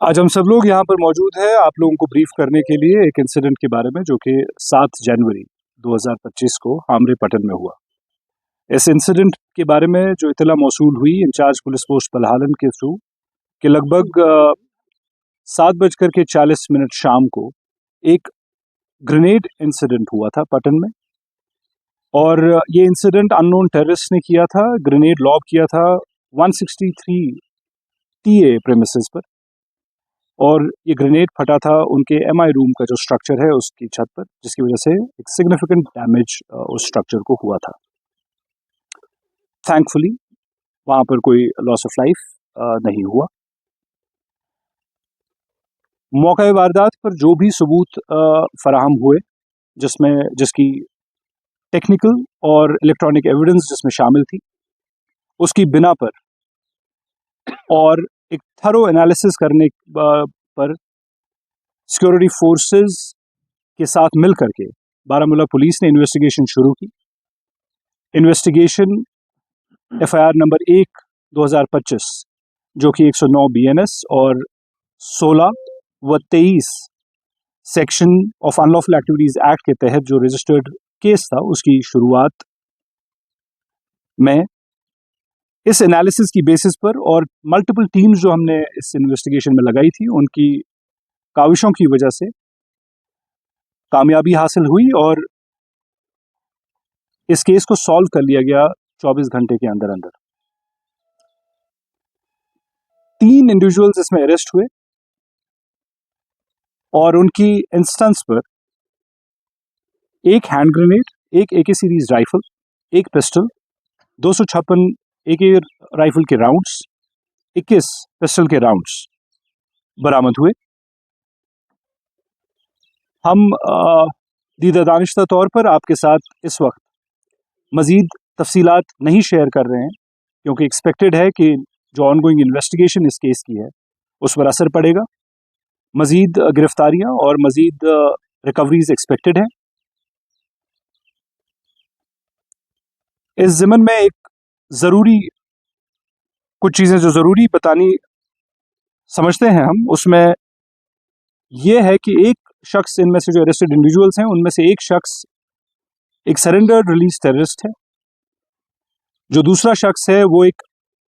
आज हम सब लोग यहाँ पर मौजूद हैं आप लोगों को ब्रीफ करने के लिए एक इंसिडेंट के बारे में जो कि 7 जनवरी 2025 को हामरे पटन में हुआ। इस इंसिडेंट के बारे में जो इतला मौसूल हुई इंचार्ज पुलिस पोस्ट बलहालन के थ्रू कि लगभग 7:40 शाम को एक ग्रेनेड इंसिडेंट हुआ था पटन में, और ये इंसिडेंट अननोन टेररिस्ट ने किया था। ग्रेनेड लॉब किया था 163 TA प्रेमिसेस पर, और ये ग्रेनेड फटा था उनके MI रूम का जो स्ट्रक्चर है उसकी छत पर, जिसकी वजह से एक सिग्निफिकेंट डैमेज उस स्ट्रक्चर को हुआ था। थैंकफुली वहाँ पर कोई लॉस ऑफ लाइफ नहीं हुआ। मौका वारदात पर जो भी सबूत फराहम हुए, जिसकी टेक्निकल और इलेक्ट्रॉनिक एविडेंस जिसमें शामिल थी, उसकी बिना पर और एक थरो एनालिसिस करने पर सिक्योरिटी फोर्सेस के साथ मिल करके बारामूला पुलिस ने इन्वेस्टिगेशन शुरू की। इन्वेस्टिगेशन FIR नंबर 1 2025 जो कि 109 BNS और 16 व 23 section of unlawful activities act के तहत जो रजिस्टर्ड केस था, उसकी शुरुआत में इस एनालिसिस की बेसिस पर और मल्टीपल टीम्स जो हमने इस इन्वेस्टिगेशन में लगाई थी, उनकी काविशों की वजह से कामयाबी हासिल हुई और इस केस को सॉल्व कर लिया गया 24 घंटे के अंदर अंदर। 3 इंडिविजुअल्स इसमें अरेस्ट हुए और उनकी इंस्टेंस पर एक हैंड ग्रेनेड, एक AK सीरीज राइफल, एक पिस्टल, 256 AK राइफल के राउंड्स, 21 पिस्टल के राउंड्स बरामद हुए। हम दीदा दानिश्ता तौर पर आपके साथ इस वक्त मज़ीद तफसीलात नहीं शेयर कर रहे हैं, क्योंकि एक्सपेक्टेड है कि जो ऑनगोइंग इन्वेस्टिगेशन इस केस की है उस पर असर पड़ेगा। मज़ीद गिरफ्तारियां और मज़ीद रिकवरीज एक्सपेक्टेड हैं। इस ज़िमन में एक ज़रूरी कुछ चीज़ें जो ज़रूरी बतानी समझते हैं हम, उसमें यह है कि एक शख्स, इनमें से जो अरेस्टेड इंडिविजुअल्स हैं उनमें से एक शख्स एक सरेंडर्ड रिलीज टेररिस्ट है, जो दूसरा शख्स है वो एक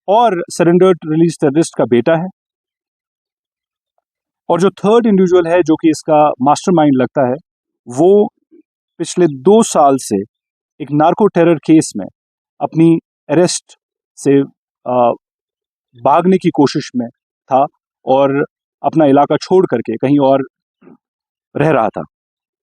और सरेंडर्ड रिलीज टेररिस्ट का बेटा है, और जो थर्ड इंडिविजुअल है जो कि इसका मास्टरमाइंड लगता है, वो पिछले 2 साल से एक नार्को टेरर केस में अपनी अरेस्ट से भागने की कोशिश में था और अपना इलाका छोड़ करके कहीं और रह रहा था।